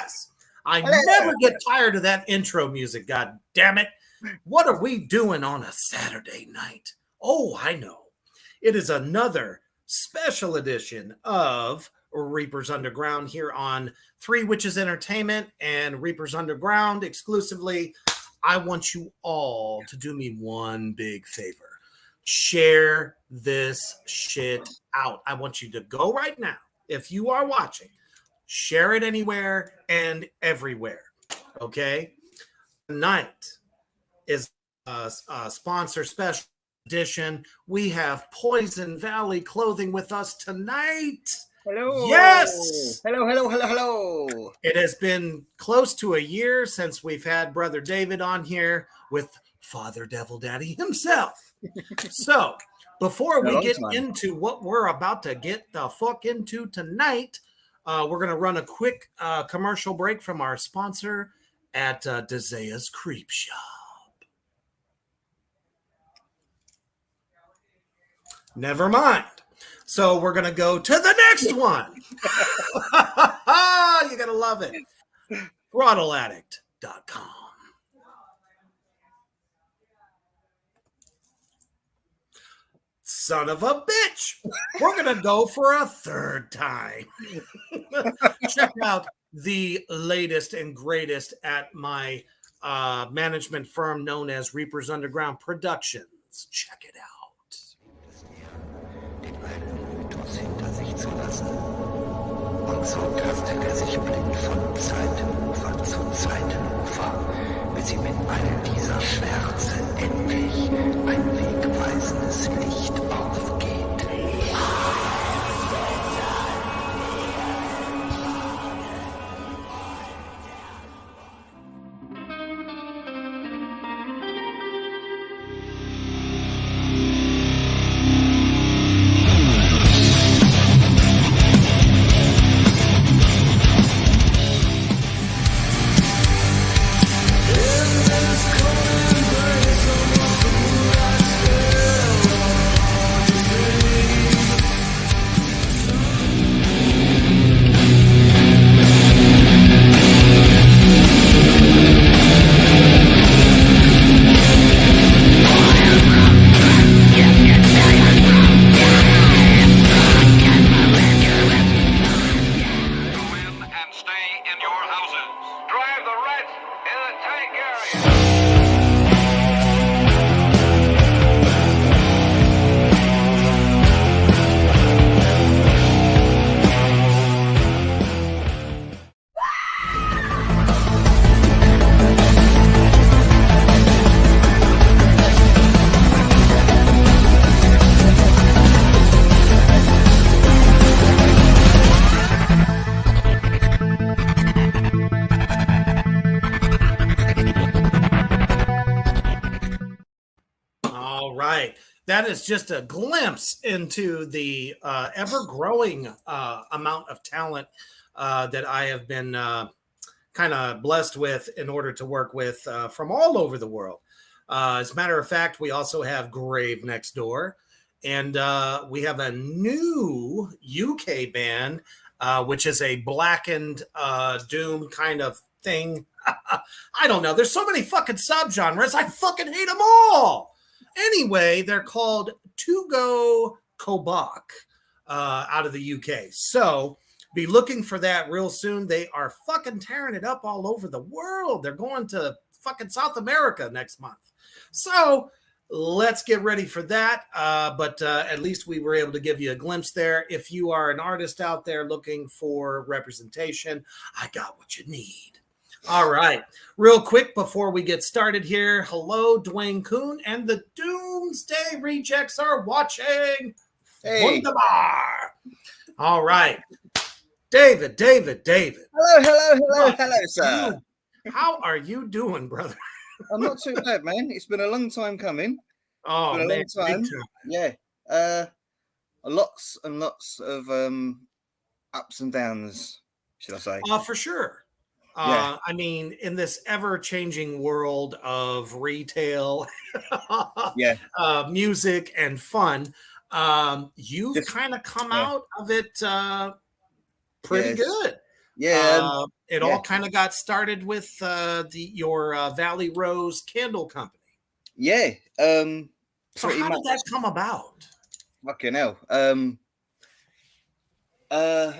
Yes. I never get tired of that intro music, god damn it. What are we doing on a Saturday night? Oh, I know. It is another special edition of Reapers Underground here on Three Witches Entertainment and Reapers Underground exclusively. I want you all to do me one big favor. Share this shit out. I want you to go right now. If you are watching, share it anywhere and everywhere. Okay? Tonight is a sponsor special edition. We have Poison Valley Clothing with us tonight. Hello. Yes. Hello. It has been close to a year since we've had Brother David on here with Father Devil Daddy himself. So before we get into what we're about to get the fuck into tonight, we're going to run a quick commercial break from our sponsor at Dezea's Creep Shop. Never mind. So we're going to go to the next one. You got to love it. ThrottleAddict.com. Son of a bitch. We're going to go for a third time. Check out the latest and greatest at my management firm known as Reapers Underground Productions. Check it out. Den alten Mythos hinter sich zu lassen. Und so tastet sich blind von Zeitenufer zu Zeitenufer, bis ihm in all dieser Schwärze endlich ein wegweisendes Licht aufgeht. That is just a glimpse into the ever-growing amount of talent that I have been kind of blessed with in order to work with from all over the world. As a matter of fact, we also have Grave next door, and we have a new UK band, which is a blackened doom kind of thing. I don't know. There's so many fucking subgenres. I fucking hate them all. Anyway, they're called Tugo Kobach out of the UK. So be looking for that real soon. They are fucking tearing it up all over the world. They're going to fucking South America next month. So let's get ready for that. But at least we were able to give you a glimpse there. If you are an artist out there looking for representation, I got what you need. All right. Real quick before we get started here. Hello, Dwayne Kuhn and the Doomsday Rejects are watching. Hey. Wunderbar. All right. David. Hello, sir. How are you doing, brother? I'm not too bad, man. It's been a long time coming. Oh, been a man. long time. Yeah. Lots and lots of ups and downs, should I say? For sure. Yeah. I mean, in this ever-changing world of retail, music, and fun, you've kind of come out of it pretty good. Yeah, It yeah. all kind of got started with your Valley Rose Candle Company. Yeah. So Pretty how much. did that come about? Fucking hell.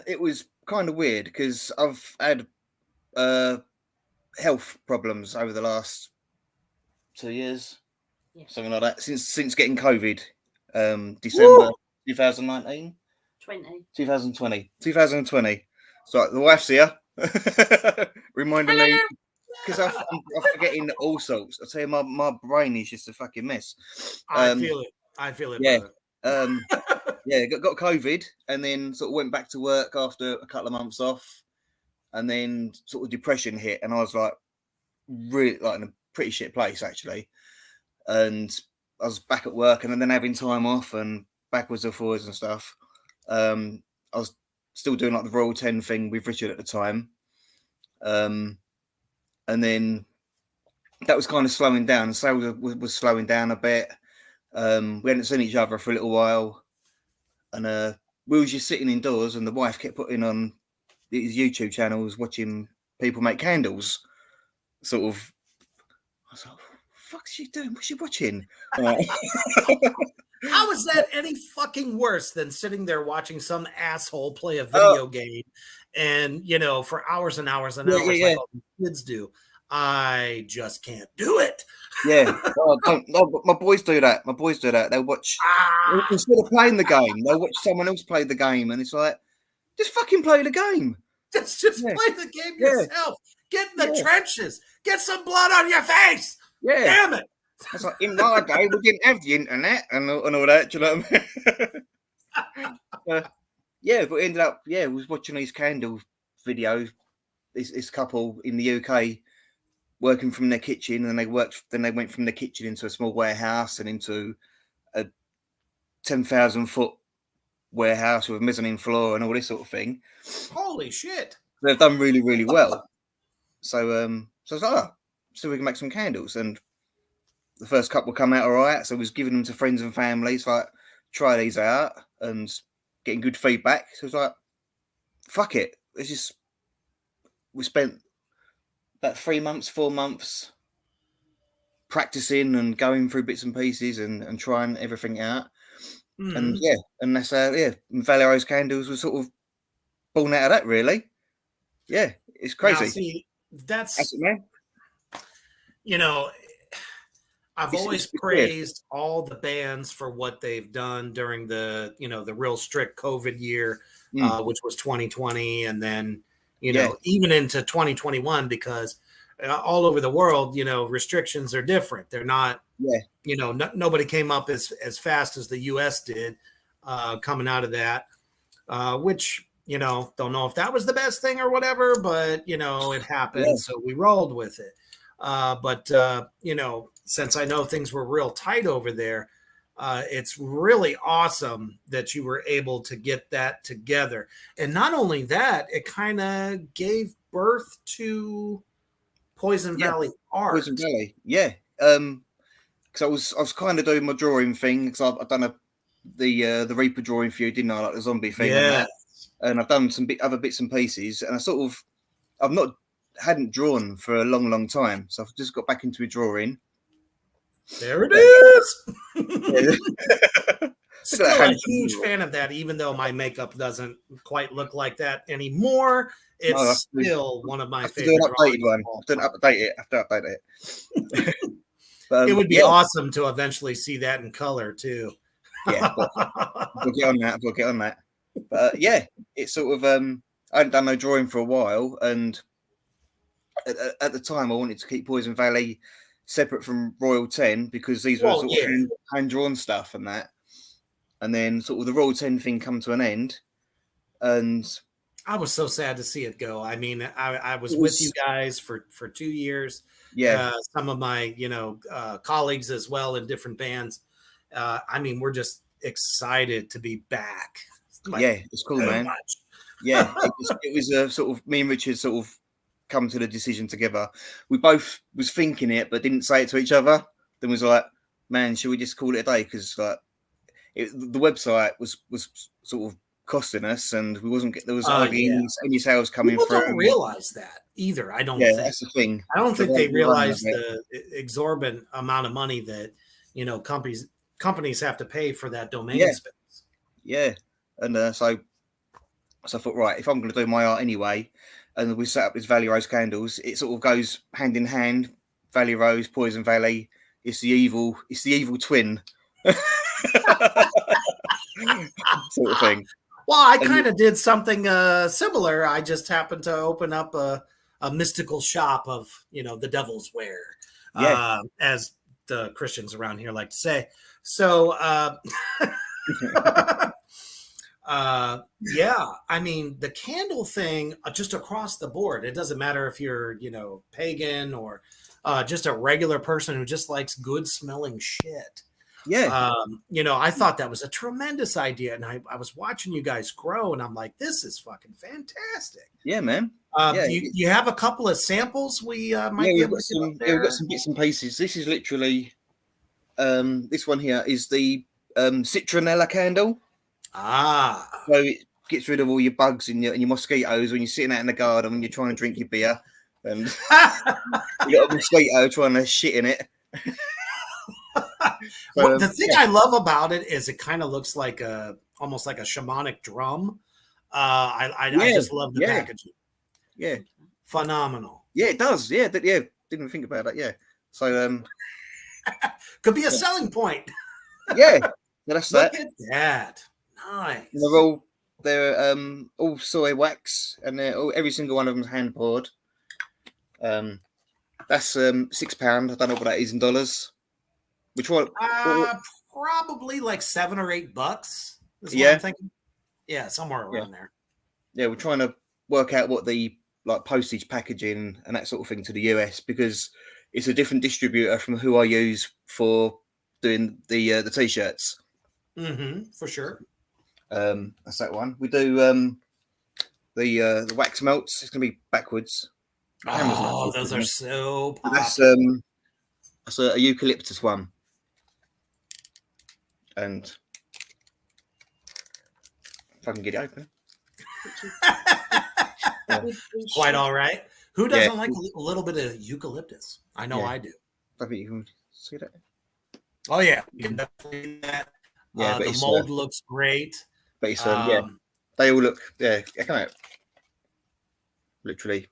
It was kind of weird because I've had health problems over the last 2 years, something like that, since getting COVID. December Woo! 2019, 20. 2020. So the wife's here, reminding me because I'm forgetting all sorts. I tell you, my brain is just a fucking mess. I feel it. I feel it, yeah. brother. Yeah, got COVID, and then sort of went back to work after a couple of months off, and then sort of depression hit, and I was like, really like in a pretty shit place actually, and I was back at work, and then having time off and backwards and forwards and stuff. I was still doing like the Royal 10 thing with Richard at the time, and then that was kind of slowing down. Sales was slowing down a bit. We hadn't seen each other for a little while, and we was just sitting indoors, and the wife kept putting on these YouTube channels, watching people make candles. Sort of, I was like, "What the fuck's she doing? What's she watching?" How is that any fucking worse than sitting there watching some asshole play a video game and, for hours and hours and hours like all the kids do? I just can't do it. Yeah. No, my boys do that. They'll watch, instead of playing the game, they'll watch someone else play the game. And it's like, just fucking play the game. Just play the game yourself. Get in the trenches. Get some blood on your face. Yeah. Damn it. It's like, in my day, we didn't have the internet and all that. Do you know what I mean? But it ended up, was watching these candle videos. This couple in the UK working from their kitchen, and they went from the kitchen into a small warehouse and into a 10,000-foot warehouse with a mezzanine floor and all this sort of thing. Holy shit. They've done really, really well. So I was like, so we can make some candles. And the first couple come out all right. So I was giving them to friends and family. So like, try these out and getting good feedback. So I was like, fuck it. We spent about 3 months, 4 months practicing and going through bits and pieces and trying everything out. Mm-hmm. And that's Valley Rose Candles was sort of born out of that, really. Yeah, it's crazy. Now, see, that's it, man. I've always praised all the bands for what they've done during the the real strict COVID year, which was 2020, and then even into 2021, because all over the world, restrictions are different. They're not, nobody came up as fast as the US did coming out of that, which, don't know if that was the best thing or whatever, but, it happened. Yeah. So we rolled with it. But since I know things were real tight over there, it's really awesome that you were able to get that together. And not only that, it kind of gave birth to Poison Valley Art. Poison Valley, yeah. Because I was kind of doing my drawing thing, because I've done the Reaper drawing for you, didn't I? Like the zombie thing. Yeah. And I've done some other bits and pieces, and hadn't drawn for a long, long time. So I've just got back into drawing. There it is. Still a huge fan of that, even though my makeup doesn't quite look like that anymore. It's still one of my favorite. Do an updated one. Don't update it. I have to update it. But, it would be awesome to eventually see that in color too. Yeah, we'll get on that. But it's sort of I hadn't done no drawing for a while, and at the time I wanted to keep Poison Valley separate from Royal 10 because these were sort of hand-drawn stuff and that. And then sort of the Royal 10 thing come to an end, and I was so sad to see it go. I mean, I was with you guys for 2 years. Yeah. Some of my, colleagues as well in different bands. I mean, we're just excited to be back. It's cool, man. Much. Yeah, it was a sort of, me and Richard sort of come to the decision together. We both was thinking it, but didn't say it to each other. Then was like, man, should we just call it a day? Because like the website was sort of costing us, and we wasn't there was Oh, hardly yeah. any sales coming People through. don't realize that either. I don't Yeah, think. that's the thing. I don't So think they they're running realize it. the exorbitant amount of money that companies have to pay for that domain Yeah. space. Yeah, and so I thought, right, if I'm going to do my art anyway, and we set up this Valley Rose candles, it sort of goes hand in hand. Valley Rose, Poison Valley. It's the evil twin sort of thing. Well, I And kind of did something similar. I just happened to open up a mystical shop of, the devil's wear, Yeah. as the Christians around here like to say. So, yeah, I mean, the candle thing, just across the board, it doesn't matter if you're, pagan or just a regular person who just likes good smelling shit. Yeah, I thought that was a tremendous idea. And I was watching you guys grow and I'm like, this is fucking fantastic. yeah, man. Yeah. You have a couple of samples we might be we've able got to get up some. there? Yeah, we've got some bits and pieces. This is literally, this one here is the citronella candle. Ah, So it gets rid of all your bugs and your mosquitoes when you're sitting out in the garden when you're trying to drink your beer, and you got a mosquito trying to shit in it. well, the thing I love about it is it kind of looks like almost like a shamanic drum. I just love the packaging. Yeah, Phenomenal. yeah, it does. Yeah, didn't think about that. Yeah, so could be a selling point. yeah, that's Look that. at that. Nice. And they're all soy wax, and every single one of them's hand poured. That's £6. I don't know what that is in dollars. Which one? Probably like $7 or $8 is what Yeah. I'm thinking. Yeah, somewhere around there. Yeah, we're trying to work out what the postage, packaging, and that sort of thing to the US, because it's a different distributor from who I use for doing the t-shirts. For sure. That's that one. We do the wax melts. It's gonna be backwards. Oh, those are so That's popular. that's a eucalyptus one, and if I can get it open. Quite all right. Who doesn't like a little bit of eucalyptus? I know I do. I think you can see that. Oh yeah, you can definitely do that. Yeah, but the it's, mold looks great. But it's they all look come out. Literally.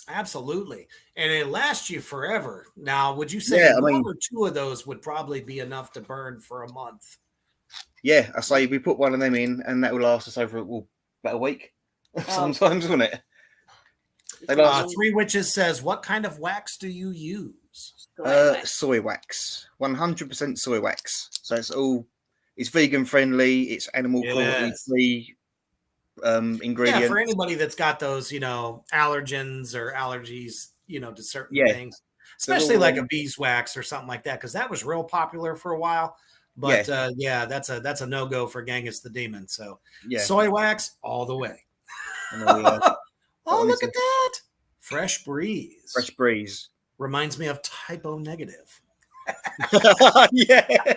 Absolutely. And it lasts you forever. Now, would you say one or two of those would probably be enough to burn for a month? Yeah, I say we put one of them in and that will last us over about a week. Sometimes, won't it? Three Witches says, what kind of wax do you use? Soy wax. 100% soy wax. So it's vegan friendly, it's animal cruelty free ingredient. Yeah, for anybody that's got those, allergens or allergies, to certain things, especially like a beeswax or something like that, because that was real popular for a while. But that's a no-go for Genghis the Demon. So soy wax all the way. Oh, look at that. Fresh breeze. Fresh breeze. Reminds me of Typo Negative. Yeah.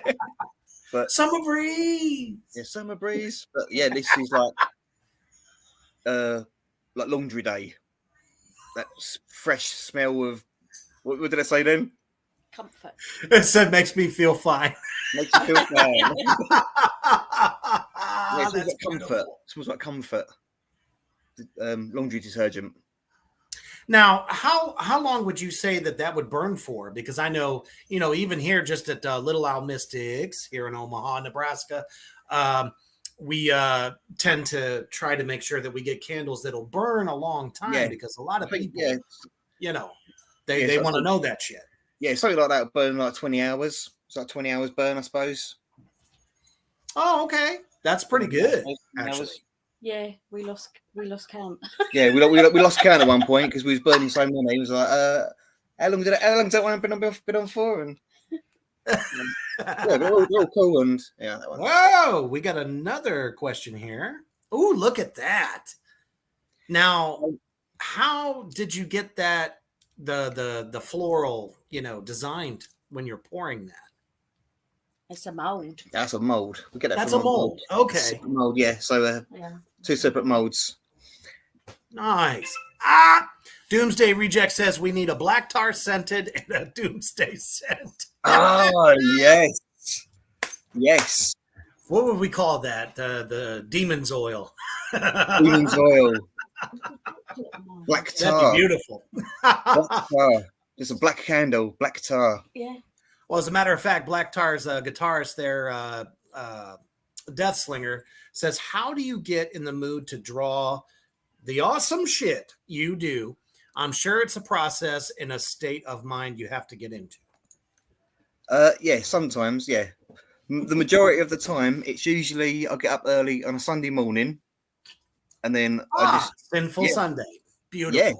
But summer breeze. Yeah, summer breeze. But yeah, this is like laundry day. That fresh smell of what did I say then? Comfort. It said makes me feel fine. Makes you feel fine. It smells like comfort. It smells like comfort. Laundry detergent. Now, how long would you say that would burn for? Because I know, even here just at Little Owl Mystics here in Omaha, Nebraska, we tend to try to make sure that we get candles that'll burn a long time because a lot of people, they want to know that shit. Yeah, something like that would burn like 20 hours. It's like 20 hours burn, I suppose. Oh, okay. That's pretty good, actually. Yeah, we lost count. Yeah, we lost count at one point because we was burning so many. He was like, how long did that one been on for? And they're all cool and that one. Whoa, we got another question here. Oh, look at that. Now, how did you get that the floral, designed when you're pouring that? It's a mold. That's a mold. We get that That's from a mold. Okay. Mold, yeah. So Yeah. 2 separate molds. Nice. Doomsday Reject says we need a black tar scented and a Doomsday scent. Oh, yes. Yes. What would we call that? The Demon's Oil. Demon's oil. Black That'd tar. be beautiful. Black tar. Just a black candle. Black tar. Yeah. Well, as a matter of fact, Black Tar's guitarist there, Death Slinger, says, how do you get in the mood to draw the awesome shit you do? I'm sure it's a process and a state of mind you have to get into. Yeah, sometimes, yeah. The majority of the time, it's usually I get up early on a Sunday morning, and then I just Sinful yeah. Sunday. Beautiful. Yeah,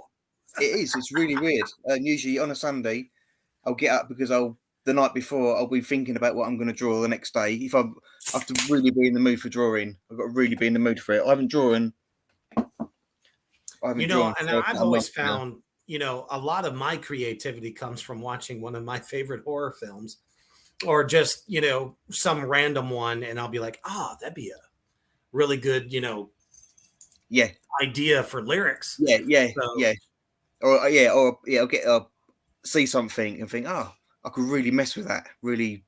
it is. It's really weird. And usually on a Sunday, I'll get up because the night before I'll be thinking about what I'm going to draw the next day. If I have to really be in the mood for drawing, I've got to really be in the mood for it. I haven't drawn. You know, and I've always found, you know, a lot of my creativity comes from watching one of my favorite horror films, or just, you know, some random one, and I'll be like, that'd be a really good, you know, yeah, idea for lyrics. Yeah, So- yeah. Or I'll get see something and think, I could really mess with that, really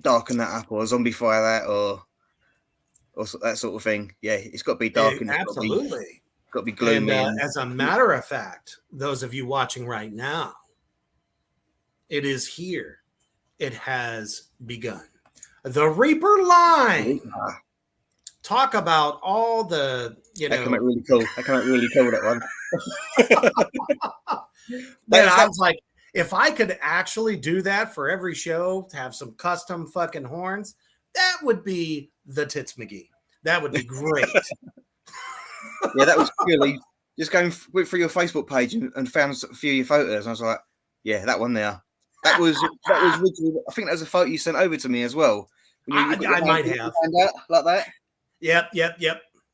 darken that up, or zombify that, or that sort of thing. Yeah, it's got to be dark and absolutely. got to be gloomy. And as a matter of fact, those of you watching right now, it is here. It has begun. The Reaper line. Talk about all the, you That know. came out really cool. That one. Then I was like, if I could actually do that for every show, to have some custom fucking horns, that would be the Tits McGee. That would be great. Yeah, that was purely just went through your Facebook page and found a few of your photos. And I was like, yeah, that one there. That was originally, I think that was a photo you sent over to me as well. I might have. Like that. Yep.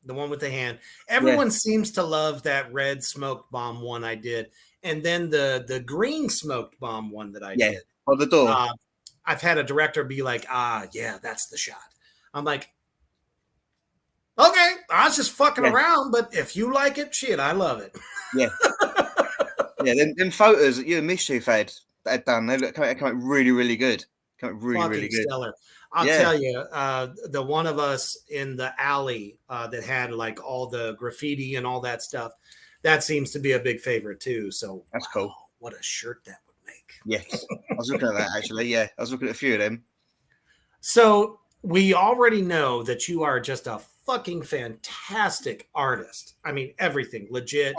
The one with the hand. Everyone seems to love that red smoked bomb one I did. And then the green smoked bomb one that I did. On the door. I've had a director be like, yeah, that's the shot. I'm like, okay, I was just fucking around, but if you like it, shit, I love it. Yeah. Yeah, them photos that you and Mischief had done, they come out really, really good. Come out really good. Stellar. I'll tell you, the one of us in the alley that had like all the graffiti and all that stuff, that seems to be a big favorite too. So that's cool. What a shirt that would make. Yes. I was looking at that actually. Yeah. I was looking at a few of them. So we already know that you are just a fucking fantastic artist. I mean, everything legit.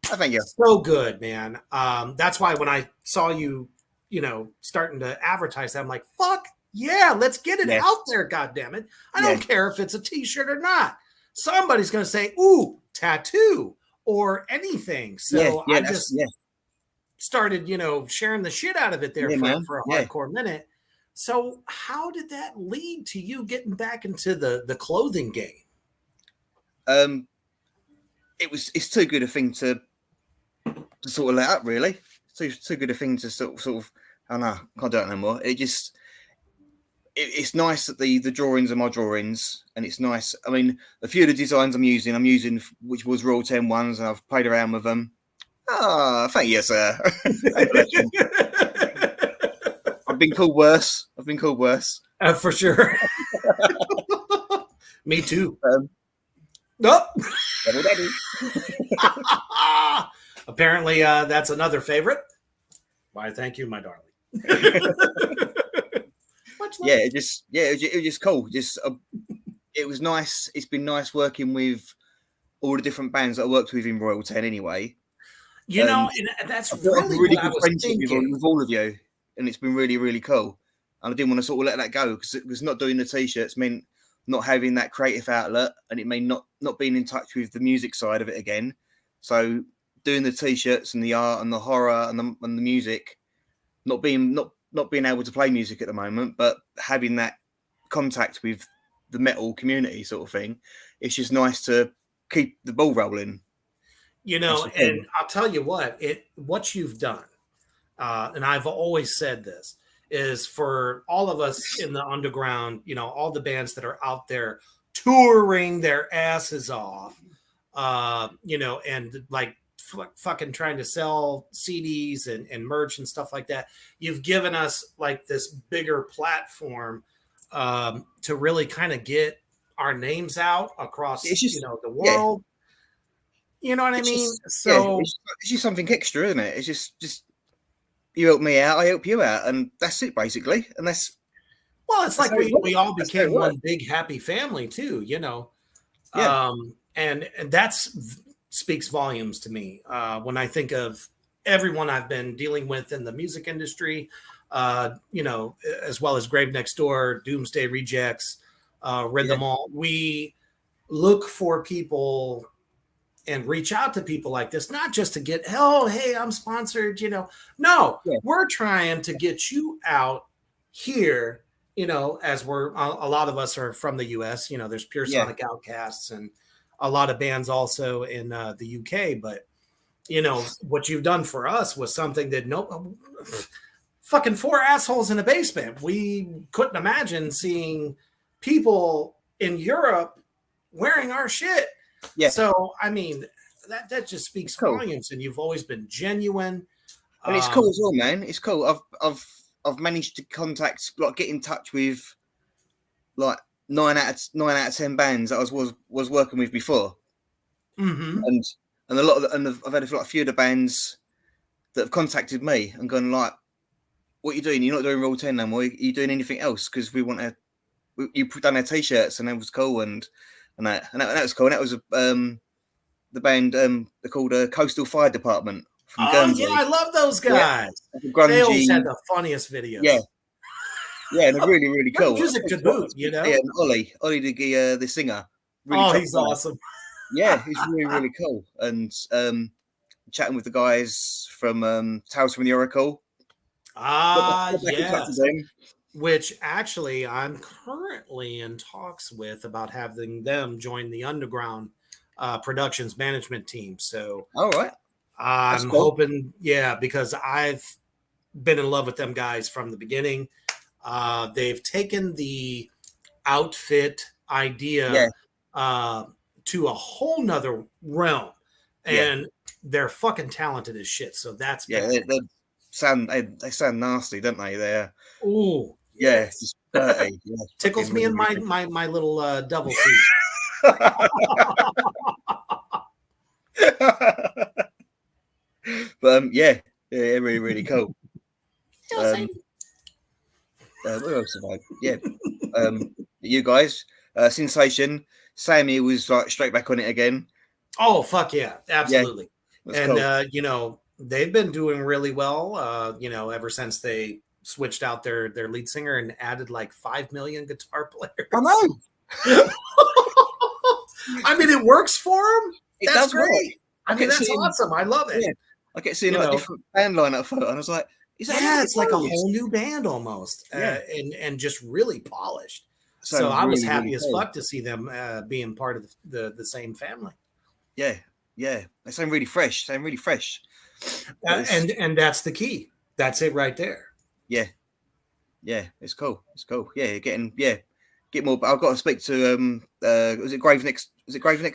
Thank you. So good, man. That's why when I saw you, you know, starting to advertise that, I'm like, fuck yeah, let's get it out there. God damn it. I don't care if it's a t-shirt or not. Somebody's going to say, ooh, tattoo or anything. So I just started, you know, sharing the shit out of it there for a hardcore minute. So how did that lead to you getting back into the clothing game? It's too good a thing to sort of let up, really. Too good a thing to sort of I don't know, can't do it no more. It's nice that the drawings are my drawings, and it's nice. I mean, a few of the designs I'm using, which was Royal 10 ones, and I've played around with them. Thank you, sir. I've been called worse. For sure. Me too. Nope. Apparently, that's another favorite. Why, thank you, my darling. It was just cool. It was nice. It's been nice working with all the different bands that I worked with in Royal 10 anyway. You know, and that's really what I was thinking. With all of you, and it's been really, really cool. And I didn't want to sort of let that go because it was not doing the t-shirts meant not having that creative outlet, and it meant not being in touch with the music side of it again. So doing the t-shirts and the art and the horror and the music, not being able to play music at the moment, but having that contact with the metal community sort of thing, it's just nice to keep the ball rolling. You know, and I'll tell you what you've done, and I've always said this, is for all of us in the underground, you know, all the bands that are out there touring their asses off, you know, and like fucking trying to sell CDs and merch and stuff like that. You've given us like this bigger platform to really kind of get our names out across, It's just, you know, the yeah. world. You know what I It's mean? just, So it's just something extra, isn't it? It's just you help me out, I help you out, and that's it basically. And that's well, it's that's like how it we works. all That's how it became works. one big happy family too, you know. Yeah. And that's speaks volumes to me when I think of everyone I've been dealing with in the music industry, you know, as well as Grave Next Door, Doomsday Rejects, Read Them All. We look for people and reach out to people like this, not just to get, oh, hey, I'm sponsored, you know. No, we're trying to get you out here, you know, as we're a lot of us are from the US, you know, there's Pure Sonic Outcasts and a lot of bands also in the UK, but you know, what you've done for us was something that fucking four assholes in a basement. We couldn't imagine seeing people in Europe wearing our shit. Yeah. So, I mean, that just speaks volumes, and you've always been genuine. And it's cool as well, man. It's cool. I've managed to contact, like, get in touch with, like, 9 out of 10 bands that I was working with before, and a lot of I've had a few of the bands that have contacted me and gone like, "What are you doing? You're not doing Raw 10 no more. Are you doing anything else? Because we want to." You put down their t-shirts, and that was cool, and that was cool. And that was the band they're called Coastal Fire Department from Guernsey. Yeah, I love those guys. Yeah. Grungy, they always had the funniest videos. Yeah, and they're really, really cool. Music to boot, you know. Yeah, and Ollie, the singer. Really he's awesome. Yeah, he's really, really cool. And chatting with the guys from Tales from the Oracle. Yes. Which actually I'm currently in talks with about having them join the Underground Productions management team. So, all right. I'm hoping, because I've been in love with them guys from the beginning. They've taken the outfit idea to a whole nother realm, and they're fucking talented as shit. So that's they sound nasty, don't they? They're just dirty. Tickles me in my little double seat. But really, really cool. What else have I? You guys, Sensation. Sammy was like straight back on it again. Oh fuck yeah, absolutely. And cool. You know, they've been doing really well. You know, ever since they switched out their lead singer and added like 5 million guitar players. I know. I mean, it works for them. That's great. Work. I mean, that's awesome. I love it. Yeah. I kept seeing a different band lineup photo, and I was like, it's like a whole new band almost, and just really polished. So I was happy as fuck to see them being part of the same family. Yeah, they sound really fresh. And that's the key. That's it right there. Yeah, it's cool. Yeah, get more. I've got to speak to was it Grave Next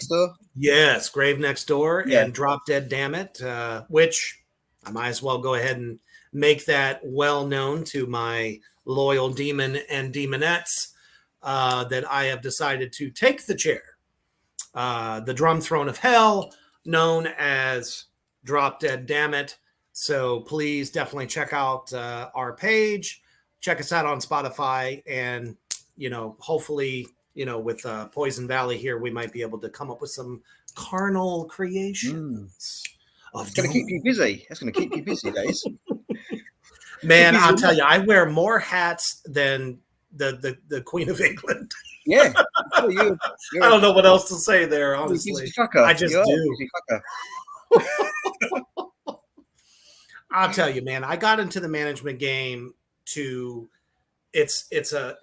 Door? Yes, Grave Next Door and Drop Dead Damn It, which I might as well go ahead and make that well known to my loyal demon and demonettes that I have decided to take the chair. The Drum Throne of Hell, known as Drop Dead Damn It. So please definitely check out our page. Check us out on Spotify, and you know, hopefully, you know, with Poison Valley here, we might be able to come up with some carnal creations. It's going to keep you busy. That's going to keep you busy, guys. Man, I'll tell you, I wear more hats than the Queen of England. Yeah, I don't know what else to say there. Honestly, I just do. I'll tell you, man. I got into the management game to. It's a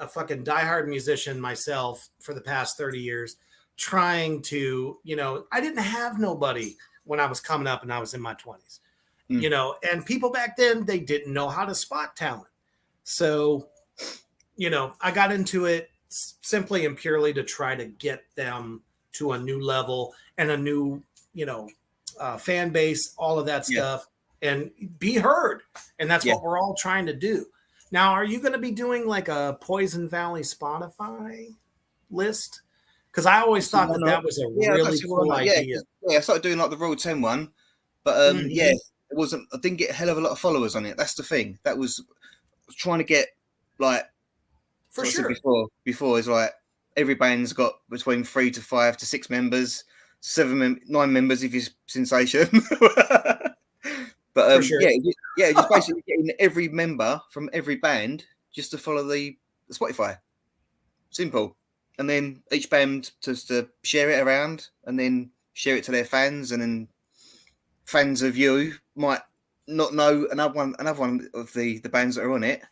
fucking diehard musician myself for the past 30 years, trying to, you know, I didn't have nobody when I was coming up and I was in my 20s, you know, and people back then, they didn't know how to spot talent. So, I got into it simply and purely to try to get them to a new level and a new, fan base, all of that Yeah. stuff, and be heard. And that's Yeah. what we're all trying to do. Now, are you going to be doing like a Poison Valley Spotify list? Because I always thought Why that not? that was a Yeah, really that's cool why not. idea. Yeah, I started doing like the Royal 10 one, but Mhm. yeah, it wasn't. I didn't get a hell of a lot of followers on it. That's the thing. That was trying to get like For what I said sure. Before is like every band's got between 3 to 5 to 6 members, 9 members if you're Sensation. But For sure. just basically getting every member from every band just to follow the Spotify. Simple. And then each band just to share it around and then share it to their fans, and then fans of you might not know another one of the bands that are on it,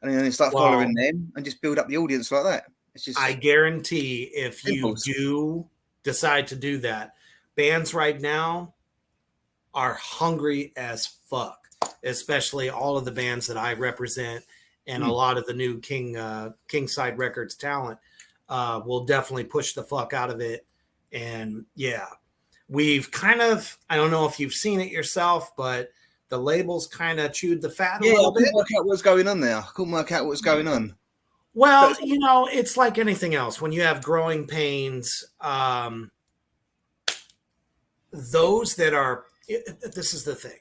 and then they start following them and just build up the audience like that. It's just I guarantee if you simple. do decide to do that, bands right now are hungry as fuck, especially all of the bands that I represent and a lot of the new Kingside Records talent will definitely push the fuck out of it. And yeah, we've kind of, I don't know if you've seen it yourself, but the labels kind of chewed the fat a little bit. I couldn't work out what's going on there. I couldn't work out what's going on. Well, it's like anything else. When you have growing pains, those that are, this is the thing.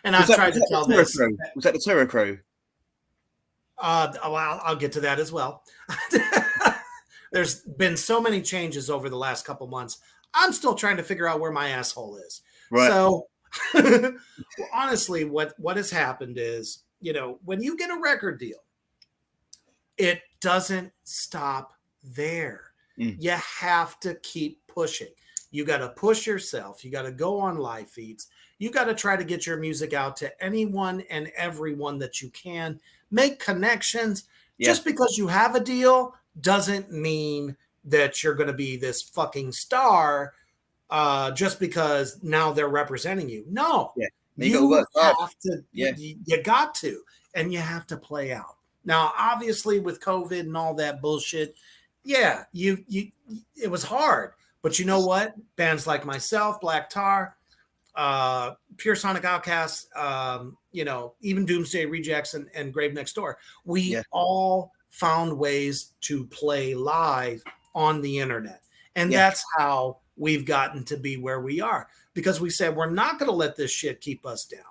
And I've tried to tell this. Was that the Terror Crew? Well, I'll get to that as well. There's been so many changes over the last couple months. I'm still trying to figure out where my asshole is. Right. So, honestly, what has happened is, when you get a record deal, it doesn't stop there. You have to keep pushing. You got to push yourself. You got to go on live feeds. You got to try to get your music out to anyone and everyone that you can. Make connections. Just because you have a deal doesn't mean that you're going to be this fucking star just because now they're representing you. No, you have to. You got to, and you have to play out. Now, obviously, with COVID and all that bullshit, it was hard. But you know what? Bands like myself, Black Tar, Pure Sonic Outcasts, even Doomsday Rejects and Grave Next Door, we all found ways to play live on the internet. And that's how we've gotten to be where we are, because we said we're not going to let this shit keep us down.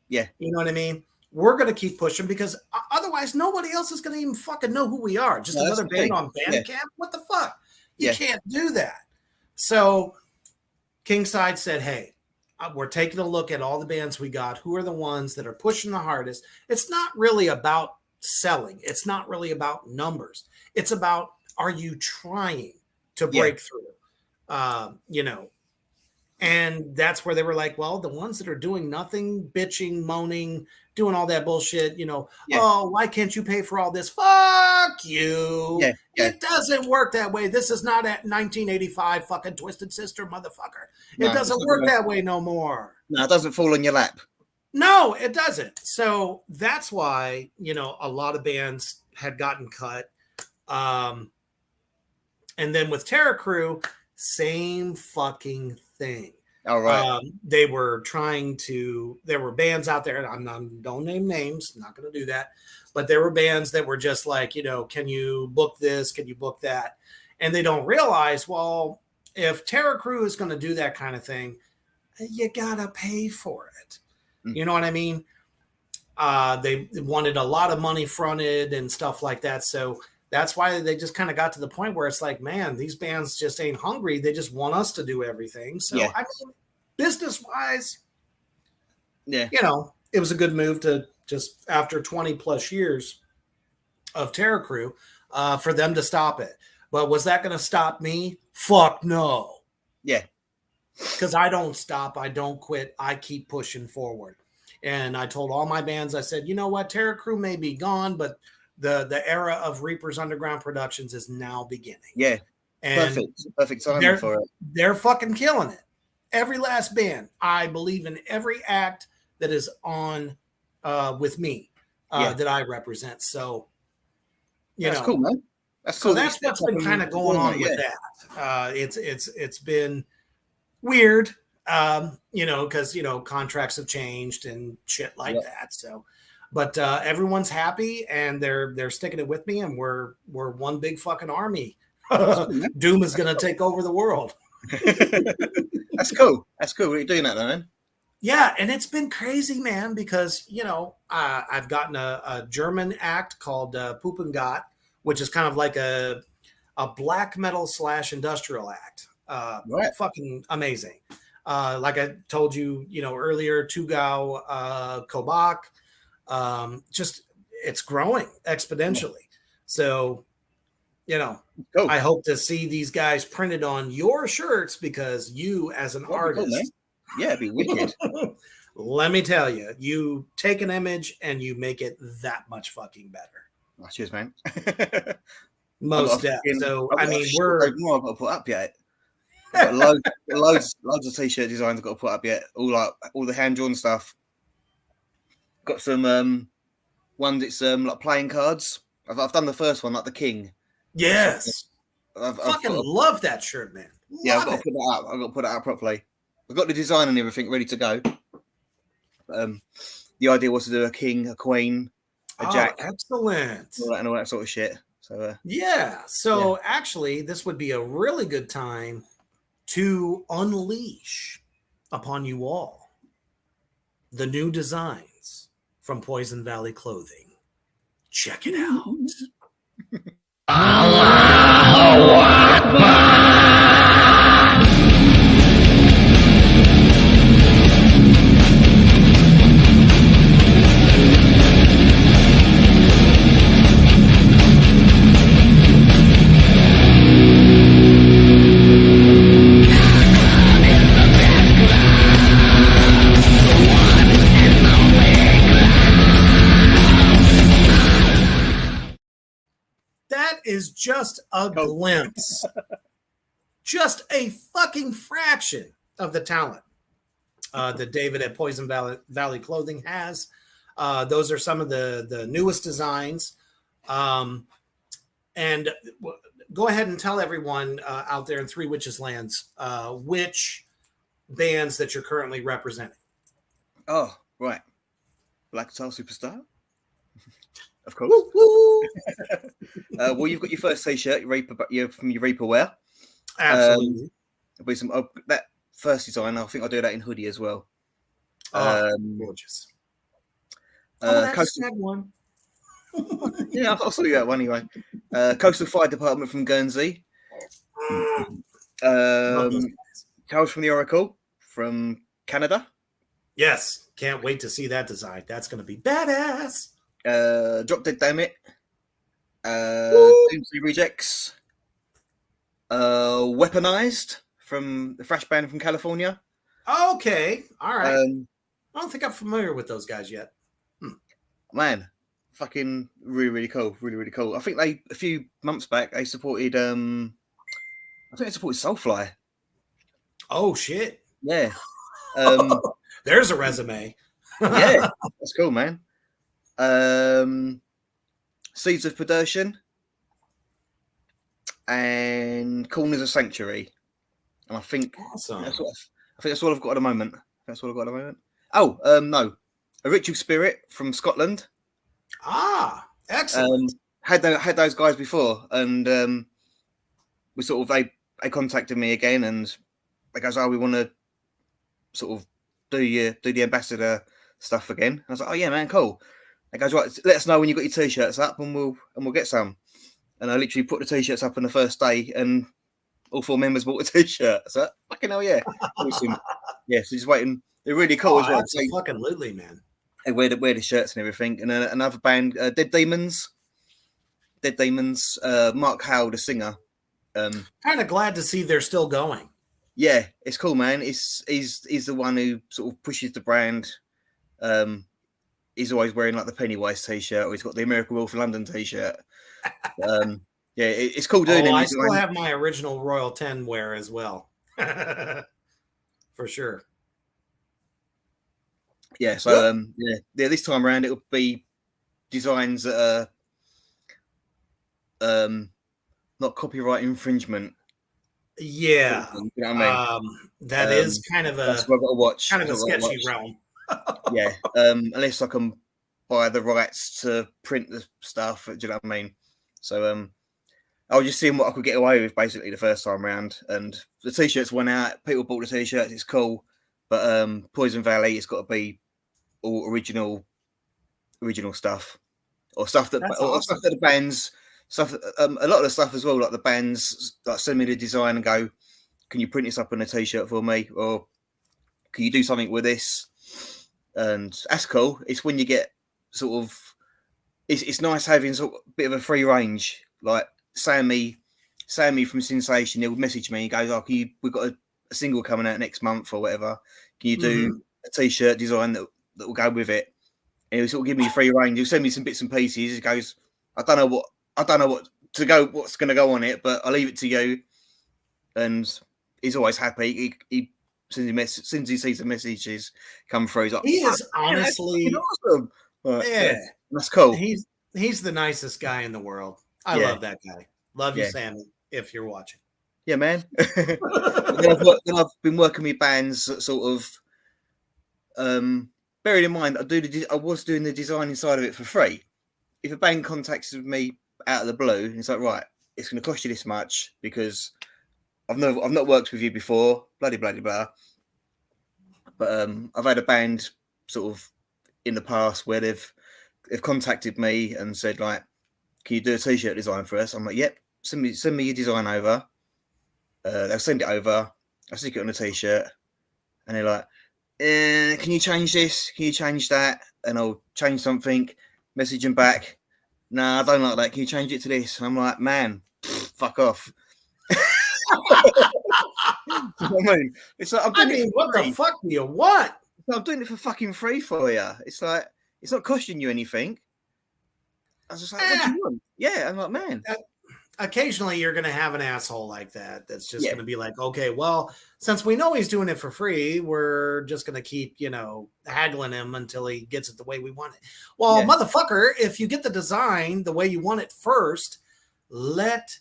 Yeah. You know what I mean? We're going to keep pushing, because otherwise nobody else is going to even fucking know who we are. Just another band on Bandcamp? What the fuck? You can't do that. So Kingside said, hey, we're taking a look at all the bands we got. Who are the ones that are pushing the hardest? It's not really about selling. It's not really about numbers. It's about, are you trying to break through? And that's where they were like, well, the ones that are doing nothing, bitching, moaning, doing all that bullshit, oh, why can't you pay for all this? Fuck you. It doesn't work that way. This is not at 1985 fucking Twisted Sister, motherfucker. It doesn't work that way no more. No, it doesn't fall on your lap. No, it doesn't. So that's why, a lot of bands had gotten cut. And then with Terror Crew, same fucking thing. All right. They were there were bands out there, and don't name names, I'm not going to do that, but there were bands that were just like, can you book this? Can you book that? And they don't realize, well, if Terror Crew is going to do that kind of thing, you got to pay for it. You know what I mean? They wanted a lot of money fronted and stuff like that. So that's why they just kind of got to the point where it's like, man, these bands just ain't hungry. They just want us to do everything. So, I mean, business-wise, it was a good move to just, after 20 plus years of Terror Crew, for them to stop it. But was that going to stop me? Fuck no. Yeah. Because I don't stop. I don't quit. I keep pushing forward. And I told all my bands, I said, you know what? Terror Crew may be gone, but the era of Reaper's Underground Productions is now beginning. Yeah. And perfect timing for it. They're fucking killing it. Every last band. I believe in every act that is on with me. Yeah. that I represent. So, That's cool, man. That's so cool. that's what's been kind of going on with that. It's been weird, because contracts have changed and shit like that. So, but everyone's happy and they're sticking it with me, and we're one big fucking army. Doom is going to take over the world. That's cool. That's cool. What are you doing that, though, man? Yeah, and it's been crazy, man, because I've gotten a German act called Puppengat, which is kind of like a black metal / industrial act. Right. Fucking amazing. Like I told you, earlier, Tugau Kobach, just it's growing exponentially. So, cool. I hope to see these guys printed on your shirts, because you, as an artist, cool, yeah, it'd be wicked. Let me tell you, you take an image and you make it that much fucking better. Oh, cheers, man. Most definitely. So, I mean, I've got to put up yet. I've got loads of t-shirt designs I've got to put up yet. All the hand-drawn stuff. Got some one that's like playing cards. I've done the first one, like the king. Yes. I love that shirt, man. I've got to put that up. I've got to put it out properly. I've got the design and everything ready to go. The idea was to do a king, a queen, a jack. Excellent. And all that sort of shit. So actually, this would be a really good time to unleash upon you all the new designs from Poison Valley Clothing. Check it out. Allahu Akbar. Is just a glimpse, just a fucking fraction of the talent that David at Poison Valley Clothing has. Those are some of the newest designs. And go ahead and tell everyone out there in Three Witches Lands which bands that you're currently representing. Oh, right. Black Guitar Superstar. Of course. Well, you've got your first t-shirt, from your Reaper wear. Absolutely. There'll be some that first design. I think I'll do that in hoodie as well. Gorgeous. That's a one. Yeah, I'll show you that one anyway. Coastal Fire Department from Guernsey. Tales from the Oracle from Canada. Yes, can't wait to see that design. That's going to be badass. Drop Dead Dammit, Doomsday Rejects, Weaponized from the thrash band from California. Okay, all right. I don't think I'm familiar with those guys yet. Man, fucking really cool, really cool. I think a few months back they supported Soulfly. Oh shit! Yeah. There's a resume. Yeah, that's cool, man. Seeds of Perdition and Corners of Sanctuary, and I think awesome. that's what I've got at the moment. Oh, no, A Ritual Spirit from Scotland. Excellent. Had those guys before, and we sort of they contacted me again, and they goes, "Oh, we want to sort of do the ambassador stuff again." And I was like, "Oh yeah, man, cool." They goes, "Right, let us know when you got your t-shirts up, and we'll get some." And I literally put the t-shirts up on the first day, and all 4 members bought a t-shirt. So fucking hell, yeah, awesome. Yeah, so just waiting. They're really cool as well. Absolutely, man. They wear the shirts and everything. And another band, Dead Demons. Mark Howell, the singer. Kind of glad to see they're still going. Yeah, it's cool, man. He's the one who sort of pushes the brand. He's always wearing like the Pennywise t-shirt, or he's got the American Wolf London t-shirt. Yeah, it's cool doing it. I still have my original Royal 10 wear as well. For sure. Yeah, so this time around it'll be designs that are not copyright infringement. Yeah. You know what I mean? That is kind of That's a what I've got to watch. kind of a That's what I've got to sketchy watch. realm. Yeah. Unless I can buy the rights to print the stuff. Do you know what I mean? So I was just seeing what I could get away with basically the first time round, and the t-shirts went out. People bought the t-shirts. It's cool, but Poison Valley, it's got to be all original stuff, or stuff that That's or awesome. stuff that the bands stuff. A lot of the stuff as well, like the bands like send me the design and go, "Can you print this up on a t-shirt for me?" Or "Can you do something with this?" And that's cool. It's when you get sort of, it's nice having sort of a bit of a free range. Like Sammy from Sensation, he'll message me. He goes, "Oh, we've got a single coming out next month or whatever. Can you do a t-shirt design that will go with it?" And he'll sort of give me free range. He'll send me some bits and pieces. He goes, I don't know what's going to go on it, but I'll leave it to you." And he's always happy. He since he sees the messages come through, he's like, He is honestly awesome. But, yeah. That's cool. He's the nicest guy in the world. I Yeah. love that guy. Love you, Yeah. Sammy, if you're watching. Yeah, man. then I've been working with bands that sort of bearing in mind I was doing the designing side of it for free. If a band contacts me out of the blue and it's like, right, it's going to cost you this much because I've not worked with you before, bloody blah. But I've had a band sort of in the past where they've contacted me and said, like, "Can you do a t-shirt design for us?" I'm like, "Yep, send me your design over." They'll send it over. I stick it on a t-shirt, and they're like, "Can you change this? Can you change that?" And I'll change something, message them back. "Nah, I don't like that. Can you change it to this?" And I'm like, "Man, fuck off." You know what I mean? It's like, what the fuck do you want? I'm doing it for fucking free for you. It's like, it's not costing you anything. I was just like, "What do you want?" Yeah, I'm like, man. Occasionally you're going to have an asshole like that that's just Yeah. going to be like, "Okay, well, since we know he's doing it for free, we're just going to keep, haggling him until he gets it the way we want it." Well, Yeah. motherfucker, if you get the design the way you want it first, let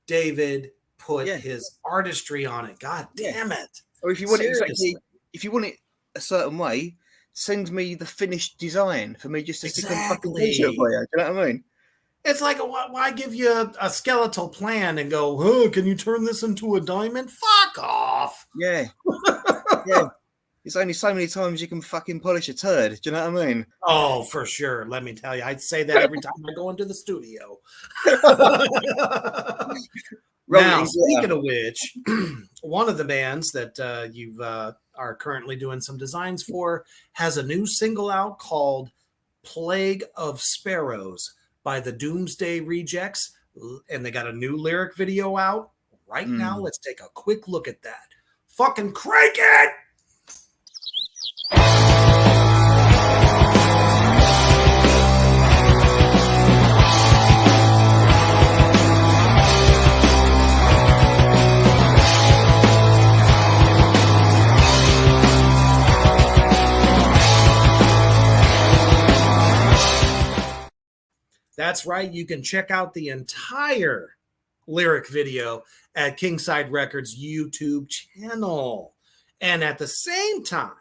David put his artistry on it. God damn it. Or if you want Seriously. if you want it a certain way, send me the finished design for me just to stick on the fucking t-shirt for you. Do you know what I mean? It's like, why give you a skeletal plan and go, "Oh, can you turn this into a diamond?" Fuck off. Yeah. Yeah. It's only so many times you can fucking polish a turd. Do you know what I mean? Oh, for sure. Let me tell you, I say that every time I go into the studio. Now, speaking of which, one of the bands that you are currently doing some designs for has a new single out called "Plague of Sparrows" by the Doomsday Rejects, and they got a new lyric video out right now. Let's take a quick look at that. Fucking crank it! That's right. You can check out the entire lyric video at Kingside Records YouTube channel. And at the same time,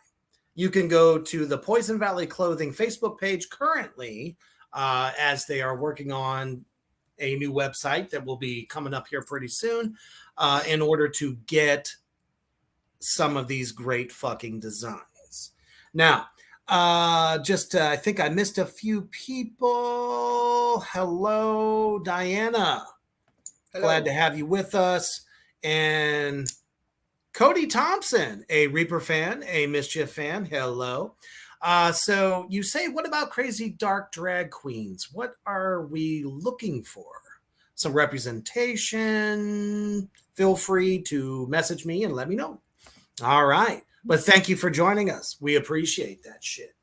you can go to the Poison Valley Clothing Facebook page currently, as they are working on a new website that will be coming up here pretty soon, in order to get some of these great fucking designs. Now, I think I missed a few people. Hello, Diana. Hello. Glad to have you with us. And Cody Thompson, a Reaper fan, a Mischief fan. Hello. So you say, what about crazy dark drag queens? What are we looking for? Some representation. Feel free to message me and let me know. All right. But thank you for joining us. We appreciate that shit.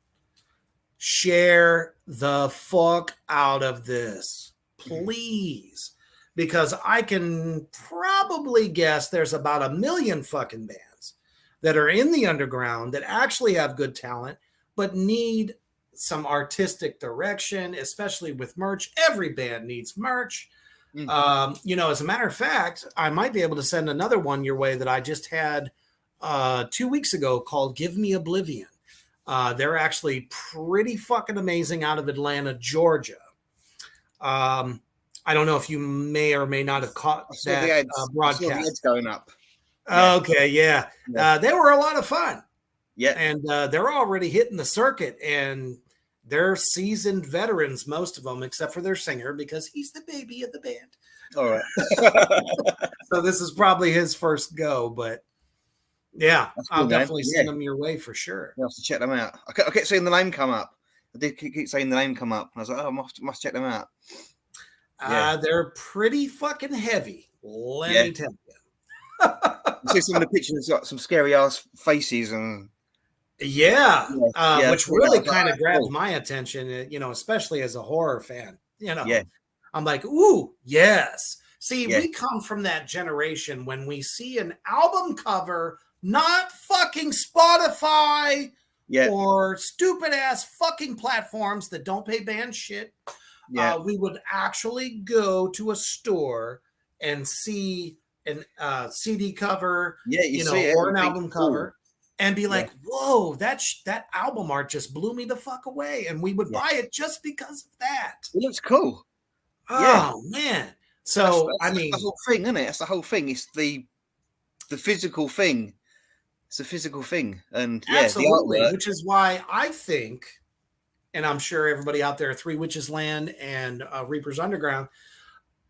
Share the fuck out of this, please. Because I can probably guess there's about 1 million fucking bands that are in the underground that actually have good talent, but need some artistic direction, especially with merch. Every band needs merch. You know, as a matter of fact, I might be able to send another one your way that I just had 2 weeks ago called Give Me Oblivion. They're actually pretty fucking amazing out of Atlanta, Georgia. I don't know if you may or may not have caught that broadcast. I saw the ads going up. Okay, yeah. They were a lot of fun. Yeah. And they're already hitting the circuit, and they're seasoned veterans, most of them, except for their singer, because he's the baby of the band. All right. So this is probably his first go, but yeah, Cool, I'll man. definitely send them your way for sure. You have to check them out. I kept seeing the name come up. I did keep saying the name come up. I was like, oh, I must check them out. Yeah. They're pretty fucking heavy. Let me tell you. You see some of the pictures, got some scary ass faces and Which Yeah, really yeah, kind of grabbed cool. my attention, you know, especially as a horror fan. You know, Yeah. I'm like, ooh, yes. See, Yeah. we come from that generation when we see an album cover, not fucking Spotify yeah, or stupid ass fucking platforms that don't pay band shit. yeah, We would actually go to a store and see an CD cover, yeah. you know, see it or an and think, album cool. cover, and be like, "Whoa, that album art just blew me the fuck away," and we would buy it just because of that. It looks cool. Oh man! So That's the whole thing, isn't it? That's the whole thing. It's the physical thing. It's a physical thing, and absolutely, the artwork. which is why I think, and I'm sure everybody out there, Three Witches Land and Reaper's Underground,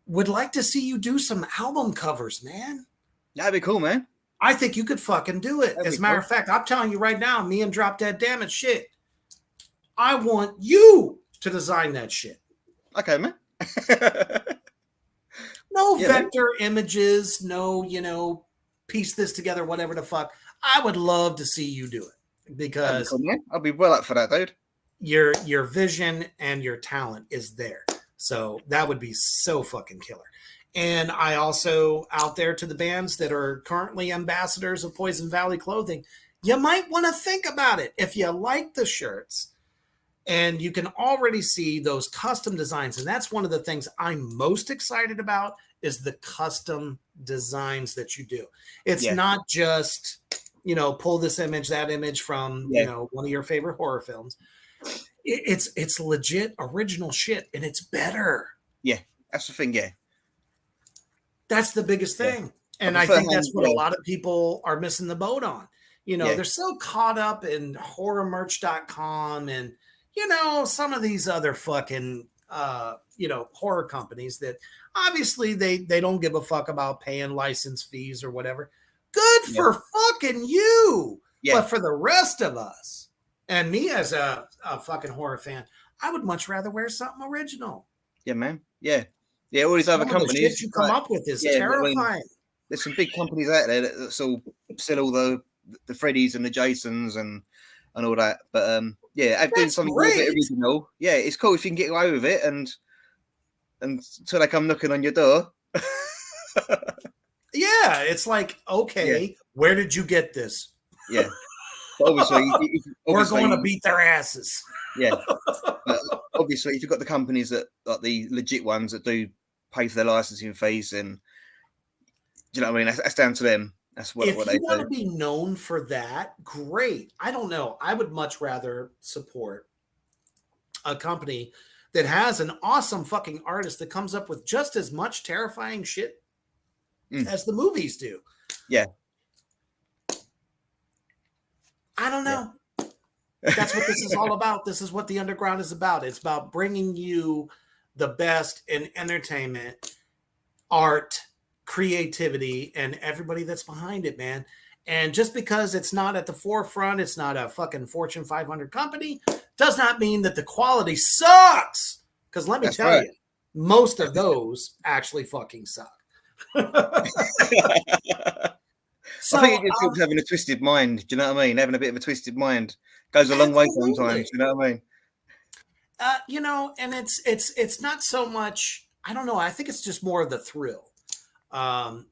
would like to see you do some album covers, man. That'd be cool, man. I think you could fucking do it. That'd As be a matter cool. of fact, I'm telling you right now, me and Drop Dead Damage shit. I want you to design that shit. Okay, man. No Yeah, man. vector images, no, you know, piece this together, whatever the fuck. I would love to see you do it That'd be because cool, man. I'll be well up for that, dude. your vision and your talent is there. So that would be so fucking killer. And I also, out there to the bands that are currently ambassadors of Poison Valley Clothing, you might want to think about it. If you like the shirts and you can already see those custom designs, and that's one of the things I'm most excited about is the custom designs that you do. It's not just, you know, pull this image, that image from, you know, one of your favorite horror films. It's legit original shit, and it's better. Yeah, that's the thing. Yeah, That's the biggest thing. And I think that's what a lot of people are missing the boat on. You know, they're so caught up in horrormerch.com and, you know, some of these other fucking, you know, horror companies that obviously they don't give a fuck about paying license fees or whatever. Good for fucking you. Yeah. But for the rest of us, and me as a fucking horror fan, I would much rather wear something original. Yeah, man. Yeah. Yeah, all these other Some of the companies. shit you come up with is I mean, terrifying. there's some big companies out there that sell all the Freddys and the Jasons and all that. But I'm doing something a little bit original. Yeah, it's cool if you can get away with it and until they come knocking on your door. Yeah, it's like, okay, where did you get this? Yeah. But obviously, we're going to beat their asses. Yeah. But obviously, if you've got the companies that, like the legit ones that do pay for their licensing fees, and do you know what I mean? That's down to them. That's what they do. If you want to be known for that, great. I don't know. I would much rather support a company that has an awesome fucking artist that comes up with just as much terrifying shit as the movies do. Yeah. I don't know. That's what this is all about. This is what the underground is about. It's about bringing you the best in entertainment, art, creativity, and everybody that's behind it, man. And just because it's not at the forefront, it's not a fucking Fortune 500 company, does not mean that the quality sucks. Because let me tell you, most of those actually fucking suck. So, I think it just helps having a twisted mind. Do you know what I mean? Having a bit of a twisted mind goes a long way sometimes. You know what I mean? You know, and it's not so much. I don't know. I think it's just more of the thrill.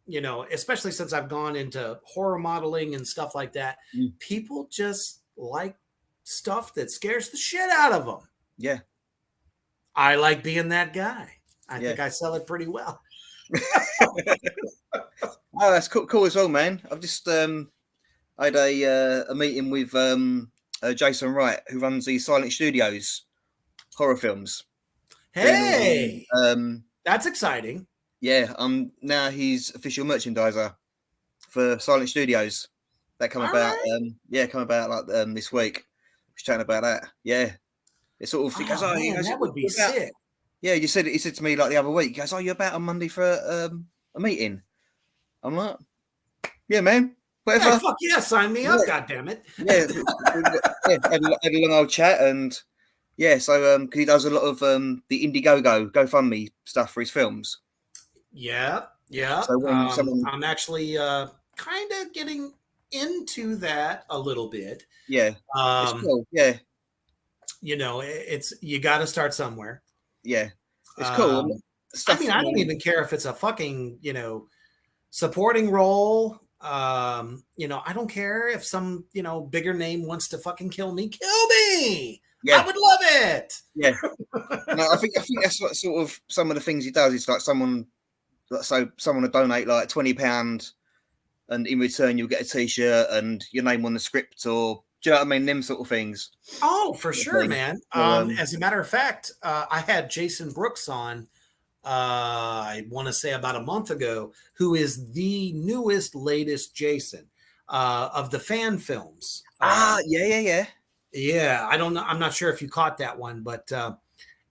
You know, especially since I've gone into horror modeling and stuff like that. People just like stuff that scares the shit out of them. Yeah. I like being that guy. I Yeah. think I sell it pretty well. Oh, that's cool as well, man. I've just I had a meeting with Jason Wright, who runs the Silent Studios horror films. Hey, Um, that's exciting. yeah, I'm now his official merchandiser for Silent Studios. That come All about, right. come about like this week. We're chatting about that. Yeah, it's sort of. He goes, Oh, he man, goes, that would be "What about-" sick. Yeah, he said to me like the other week. He goes, "Oh, you're about on Monday for a meeting." I'm like, "Yeah, man, whatever." Hey, fuck yeah, sign me up, Yeah. goddammit. Yeah, had a long old chat, and yeah, so because he does a lot of the Indiegogo GoFundMe stuff for his films. Yeah. So when someone, I'm actually kind of getting into that a little bit. yeah, it's Um, cool. Yeah, you know, it's you got to start somewhere. yeah, it's cool. Um, Stuff, I don't even care if it's a fucking, supporting role. I don't care if some, bigger name wants to fucking kill me. Kill me. Yeah, I would love it. yeah. No, I think that's what sort of some of the things he does. It's like someone will donate like £20, and in return you'll get a T-shirt and your name on the script, or do you know what I mean? Them sort of things. Oh, for sure, thing. man. So, As a matter of fact, I had Jason Brooks on, I want to say about a month ago, who is the latest Jason of the fan films. Yeah. Yeah, I don't know. I'm not sure if you caught that one, but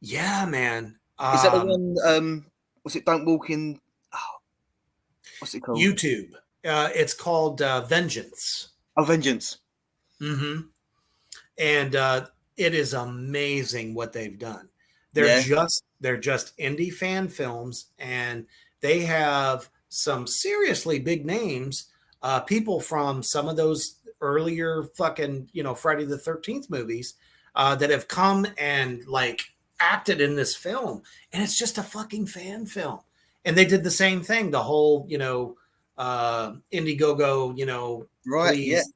yeah, man. Is that the one? Was it Don't Walk in? Oh, what's it called? YouTube. It's called Vengeance. Oh, Vengeance. Mm-hmm. And it is amazing what they've done. They're just indie fan films, and they have some seriously big names. People from some of those earlier fucking Friday the 13th movies that have come and like acted in this film, and it's just a fucking fan film. And they did the same thing. The whole Indiegogo, Right? please,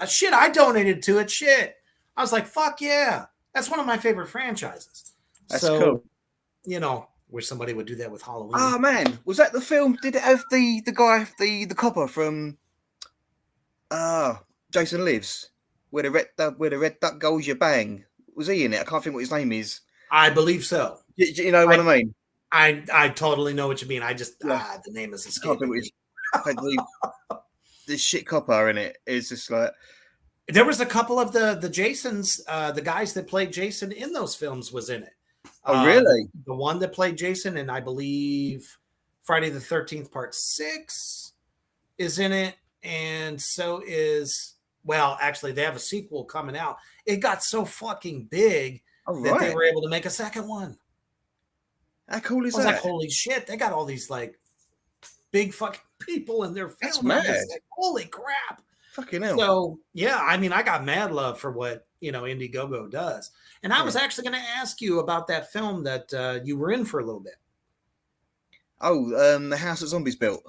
shit, I donated to it. Shit, I was like, fuck yeah, that's one of my favorite franchises. That's so, cool. Wish somebody would do that with Halloween. Oh man, was that the film? Did it have the guy, the copper from Jason Lives, where the red duck goes, you bang? Was he in it? I can't think what his name is. I believe so. You know what I mean? I totally know what you mean. I just Yeah. the name is I can't think escaping what me. this shit copper in it is just like. There was a couple of the Jasons, the guys that played Jason in those films was in it. Oh, really? The one that played Jason, and I believe Friday the 13th Part 6 is in it. And so is, well, actually, they have a sequel coming out. It got so fucking big that they were able to make a second one. How cool is I was that? like, holy shit, they got all these like big fucking people in their film. That's mad. Like, holy crap. Fucking hell. So yeah, I mean, I got mad love for what Indiegogo does, and I was actually going to ask you about that film that you were in for a little bit. Oh, the House that Zombies Built.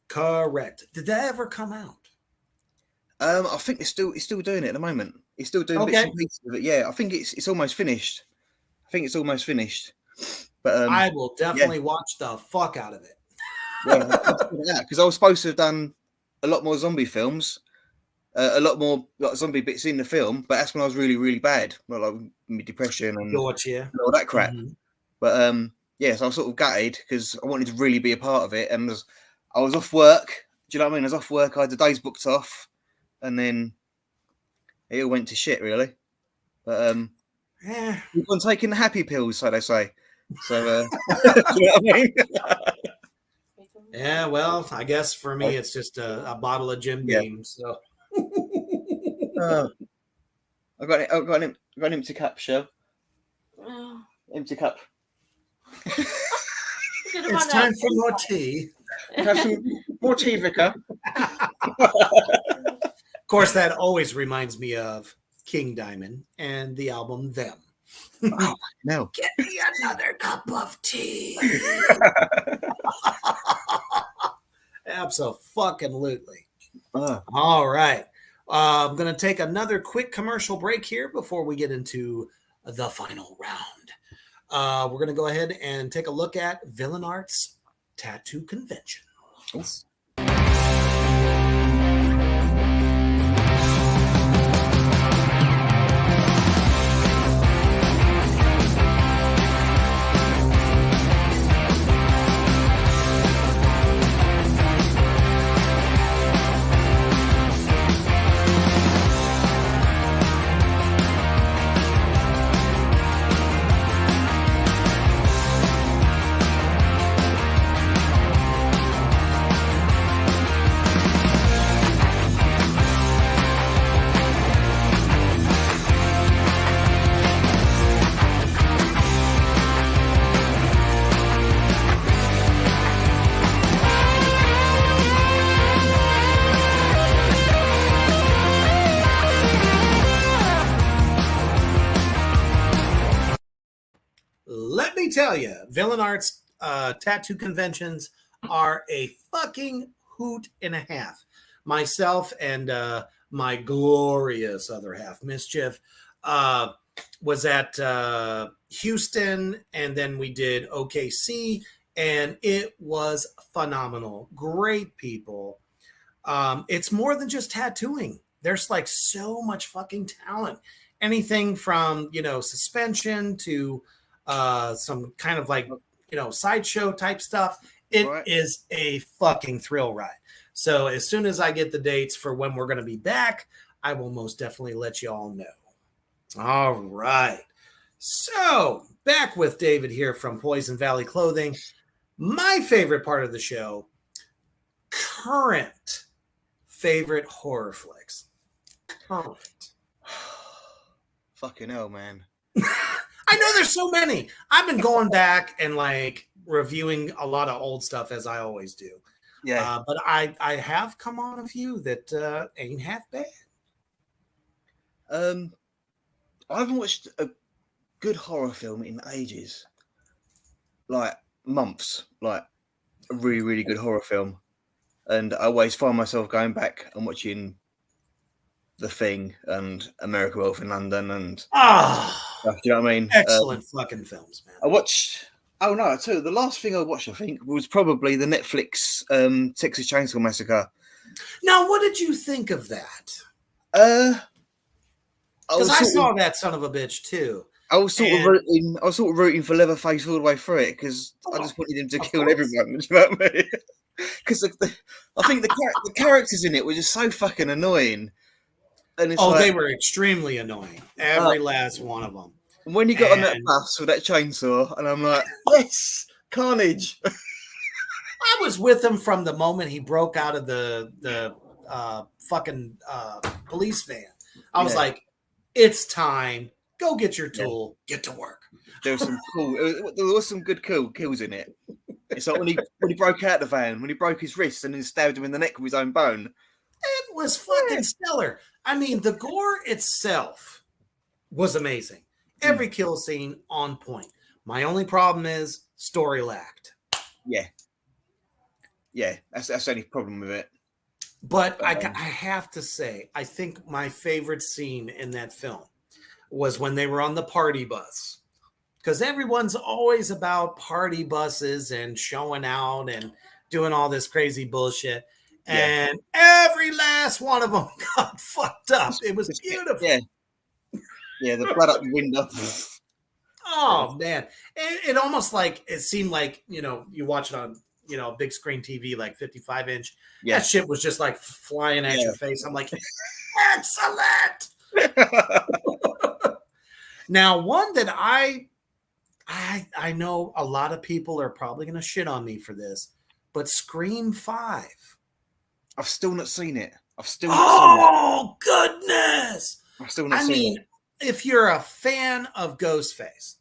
Correct. Did that ever come out? I think it's still doing it at the moment. It's still doing bits and pieces of it. Yeah, I think it's almost finished. But I will definitely watch the fuck out of it. Yeah, because I was supposed to have done a lot more zombie films. A lot more like zombie bits in the film, but that's when I was really, really bad, like depression and all that crap. Mm-hmm. But so I was sort of gutted because I wanted to really be a part of it, and I was off work. Do you know what I mean? I was off work. I had the days booked off, and then it all went to shit, really. But we've been taking the happy pills, so they say. So, do you know what I mean? Yeah, well, I guess for me, it's just a bottle of Jim Beam. So. I got an empty cup, show. Oh. Empty cup. It's time for more tea. Have some more tea, Vicar. Of course, that always reminds me of King Diamond and the album Them. Oh, no. Get me another cup of tea. Absolutely. All right. I'm going to take another quick commercial break here before we get into the final round. We're going to go ahead and take a look at Villain Art's tattoo convention. Let me tell you, Villain Arts tattoo conventions are a fucking hoot and a half. Myself and my glorious other half, Mischief, was at Houston, and then we did OKC, and it was phenomenal. Great people. It's more than just tattooing. There's like so much fucking talent. Anything from, suspension to some kind of like, sideshow type stuff. It is a fucking thrill ride. So as soon as I get the dates for when we're going to be back, I will most definitely let you all know. All right. So back with David here from Poison Valley Clothing. My favorite part of the show, current favorite horror flicks. Current. Fucking hell, man. I know there's so many. I've been going back and like reviewing a lot of old stuff as I always do. Yeah. But I have come on a few that ain't half bad. I haven't watched a good horror film in ages. Like months. Like a really, really good horror film. And I always find myself going back and watching The Thing and American Wolf in London and stuff, do you know what I mean? Excellent fucking films, man. I watched the last thing I watched, I think, was probably the Netflix Texas Chainsaw Massacre. Now, what did you think of that? Because I saw that son of a bitch too. I was sort of rooting for Leatherface all the way through it because I just wanted him to kill everyone. Do you know what I mean? Because I think the characters in it were just so fucking annoying. And it's they were extremely annoying. Every last one of them. When you got on that bus with that chainsaw, and I'm like, yes, carnage. I was with him from the moment he broke out of the fucking police van. I was like, it's time. Go get your tool. Get to work. There was some good kills in it. It's like when he broke out the van, when he broke his wrist and then stabbed him in the neck with his own bone. It was fucking stellar. I mean, the gore itself was amazing. Every kill scene on point. My only problem is story lacked. Yeah, that's the only problem with it. But I have to say, I think my favorite scene in that film was when they were on the party bus. Because everyone's always about party buses and showing out and doing all this crazy bullshit. Yeah. And every last one of them got fucked up. It was beautiful. Yeah, the blood up the window. Oh, man. It almost like, it seemed like, you watch it on, big screen TV, like 55-inch. Yeah. That shit was just like flying at your face. I'm like, excellent. Now, one that I know a lot of people are probably going to shit on me for this, but Scream 5. I've still not seen it. Oh, goodness. I've still not seen it. If you're a fan of Ghostface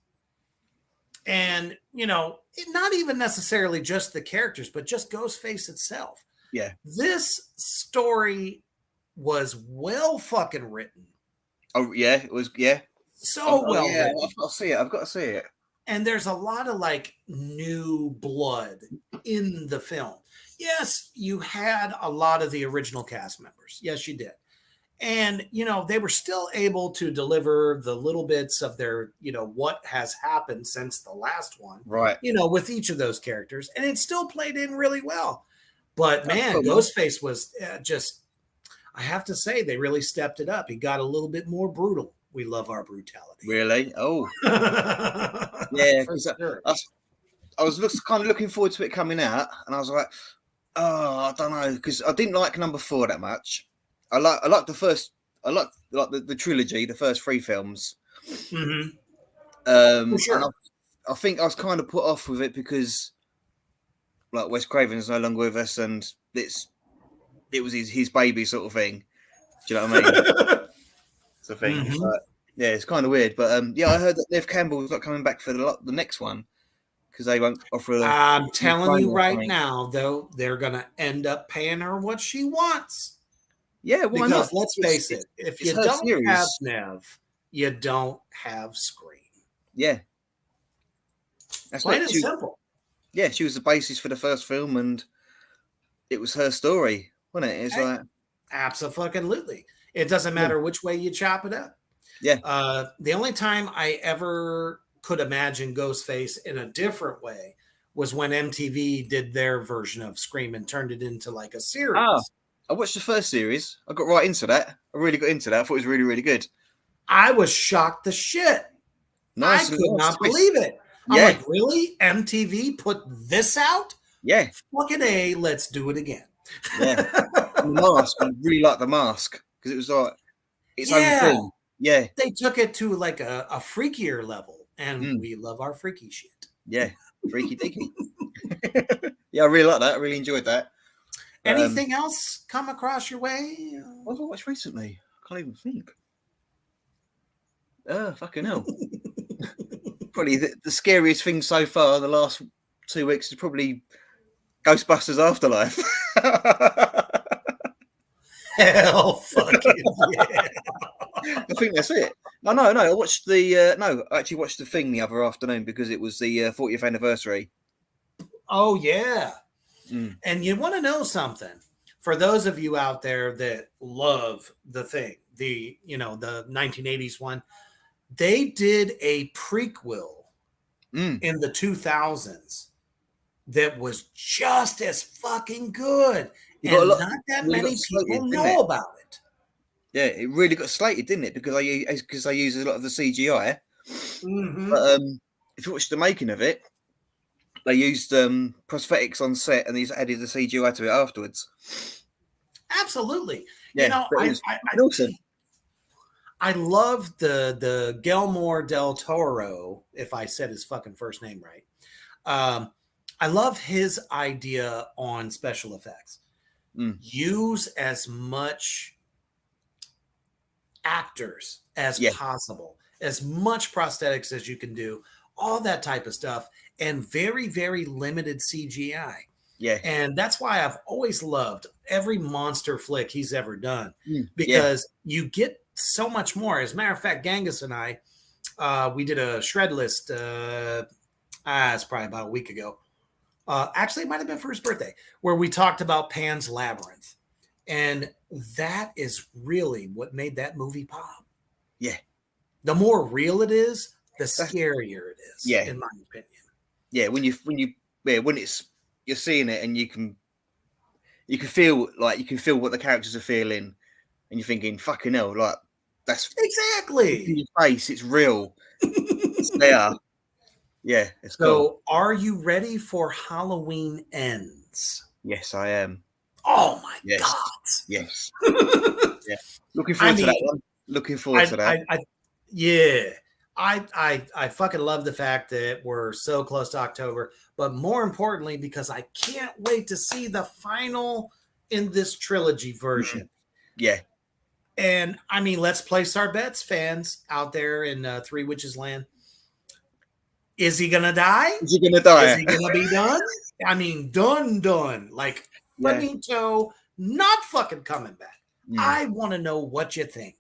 and, not even necessarily just the characters, but just Ghostface itself. Yeah. This story was well fucking written. Oh, yeah. It was, yeah. So well written. I've got to see it. And there's a lot of like new blood in the film. Yes, you had a lot of the original cast members. Yes, you did. And, they were still able to deliver the little bits of their, what has happened since the last one, Right. with each of those characters. And it still played in really well. But man, cool, man. Ghostface was just, I have to say, they really stepped it up. He got a little bit more brutal. We love our brutality. Really? Oh, yeah. For sure. I was kind of looking forward to it coming out, and I was like, oh, I don't know, because I didn't like number 4 that much. I like the first. I like the trilogy, the first 3 films. Mm-hmm. For sure. And I think I was kind of put off with it because, like, Wes Craven is no longer with us, and it was his baby sort of thing. Do you know what I mean? It's a thing. Mhm. But, yeah, it's kind of weird, but yeah, I heard that Nev Campbell's not coming back for the next one because they won't offer. I'm telling you right now, though, they're gonna end up paying her what she wants. Yeah, why Because not? let's face it, if you her don't series. have Nev, you don't have Scream. Yeah, that's Plain what and she, simple. yeah, she was the basis for the first film, and it was her story, wasn't it? It's Hey. like, Absolutely. It doesn't matter which way you chop it up. Yeah. The only time I ever could imagine Ghostface in a different way was when MTV did their version of Scream and turned it into like a series. I watched the first series. I got right into that. I really got into that. I thought it was really, really good. I was shocked the shit. Nice. I could not believe it. I'm Yeah. like, really? MTV put this out? Yeah. Fucking A, let's do it again. Yeah. And the mask. I really like the mask because it was like its own Yeah. thing. Yeah. They took it to like a freakier level, and Mm. we love our freaky shit. Yeah. Freaky dicky. Yeah, I really like that. I really enjoyed that. Anything else come across your way? What have I watched recently? I can't even think. Fucking hell. Probably the scariest thing so far the last 2 weeks is probably Ghostbusters Afterlife. Hell fucking yeah. I think that's it. No. I watched I actually watched The Thing the other afternoon because it was the 40th anniversary. Oh yeah. Mm. And you want to know something? For those of you out there that love The Thing, the 1980s one, they did a prequel in the 2000s that was just as fucking good. And not that many people know about it. Yeah, it really got slated, didn't it? Because they use a lot of the CGI. Mm-hmm. But if you watch the making of it, they used prosthetics on set and they just added the CGI to it afterwards. Absolutely. Yeah, awesome. I love the Guillermo del Toro, if I said his fucking first name right. I love his idea on special effects. Use as much actors as possible, as much prosthetics as you can do, all that type of stuff, and very, very limited CGI. Yeah. And that's why I've always loved every monster flick he's ever done, because you get so much more. As a matter of fact, Genghis and I, we did a shred list. It's probably about a week ago. Actually, it might have been for his birthday, where we talked about Pan's Labyrinth. And that is really what made that movie pop. Yeah. The more real it is, the scarier it is, in my opinion. Yeah, when you're seeing it and you can feel what the characters are feeling, and you're thinking, fucking hell, like that's exactly in your face, it's real. It's there. Yeah, it's so cool. Are you ready for Halloween Ends? Yes, I am. Oh my God. Yes. Yeah. Looking forward to that one. Looking forward to that. I fucking love the fact that we're so close to October, but more importantly, because I can't wait to see the final in this trilogy version. Yeah. And I mean, let's place our bets, fans out there in Three Witches Land. Is he gonna die? Is he gonna die? Is he gonna be done? I mean, done. Like Benito, not fucking coming back. I want to know what you think.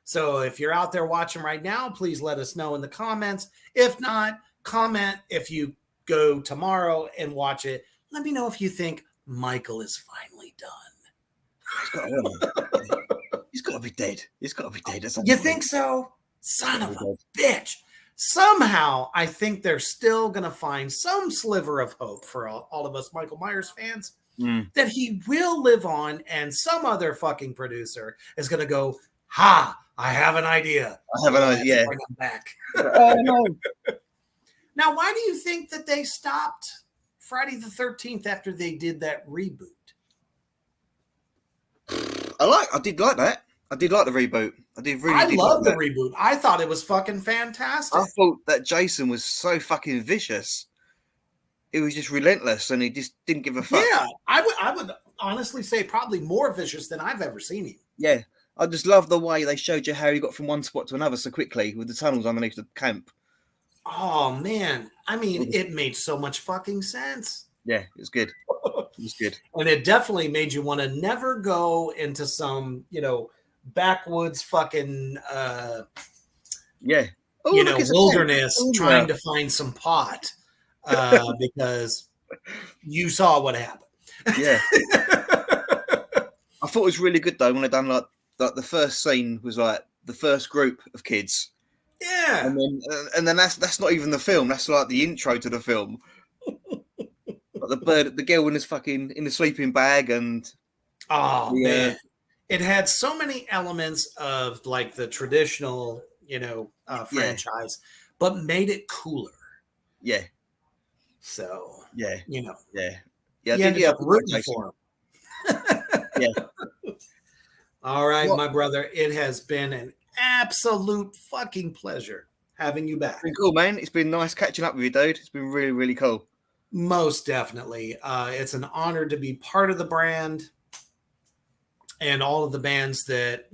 So if you're out there watching right now, please let us know in the comments. If not, comment if you go tomorrow and watch it. Let me know if you think Michael is finally done. He's got to be dead. He's got to be dead. You think so? Son of a bitch. Somehow, I think they're still going to find some sliver of hope for all of us Michael Myers fans that he will live on, and some other fucking producer is going to go, ha, I have an idea. I have an idea. Bring him back. Oh, no. Now, why do you think that they stopped Friday the 13th after they did that reboot? I did like that. I did like the reboot. I love the reboot. I thought it was fucking fantastic. I thought that Jason was so fucking vicious. It was just relentless, and he just didn't give a fuck. Yeah, I would honestly say probably more vicious than I've ever seen him. Yeah, I just love the way they showed you how he got from one spot to another so quickly with the tunnels underneath the camp. Oh man, I mean, it made so much fucking sense. Yeah, it was good. It was good, and it definitely made you want to never go into some, backwoods fucking yeah, wilderness trying to find some pot because you saw what happened. Yeah. I thought it was really good though when they done like the first scene was like the first group of kids. Yeah. And then that's not even the film, that's like the intro to the film. Like the girl in the sleeping bag, and man, it had so many elements of like the traditional, franchise, but made it cooler. Yeah. So yeah. I ended up rooting for him. Yeah. All right, my brother. It has been an absolute fucking pleasure having you back. It's been cool, man. It's been nice catching up with you, dude. It's been really, really cool. Most definitely. It's an honor to be part of the brand and all of the bands that,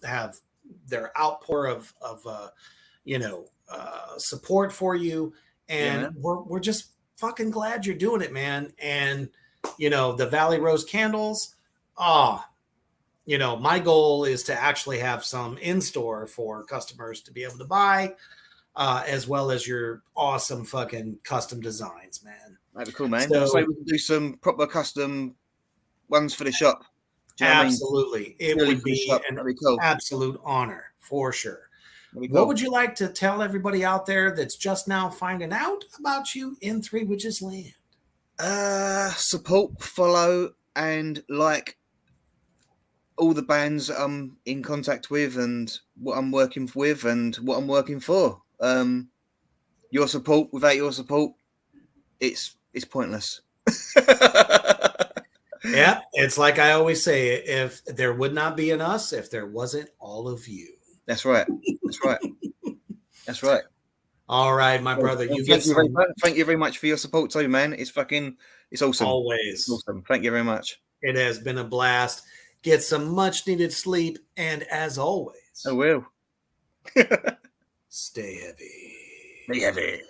have their outpour of support for you. And we're just fucking glad you're doing it, man. And, the Valley Rose candles, my goal is to actually have some in store for customers to be able to buy, as well as your awesome fucking custom designs, man. That'd be cool, man. So we can do some proper custom ones for the shop. Absolutely. It would be an cool. absolute honor for sure. What would you like to tell everybody out there that's just now finding out about you in Three Witches Land? Support, follow, and like all the bands I'm in contact with and what I'm working with and what I'm working for. Your support, without your support, it's pointless. Yeah, it's like I always say, if there would not be an us if there wasn't all of you. That's right. That's right. That's right. All right, my brother. Thank you very much for your support too, man. It's awesome. Always. It's awesome. Thank you very much. It has been a blast. Get some much needed sleep. And as always, I will. stay heavy. Stay heavy.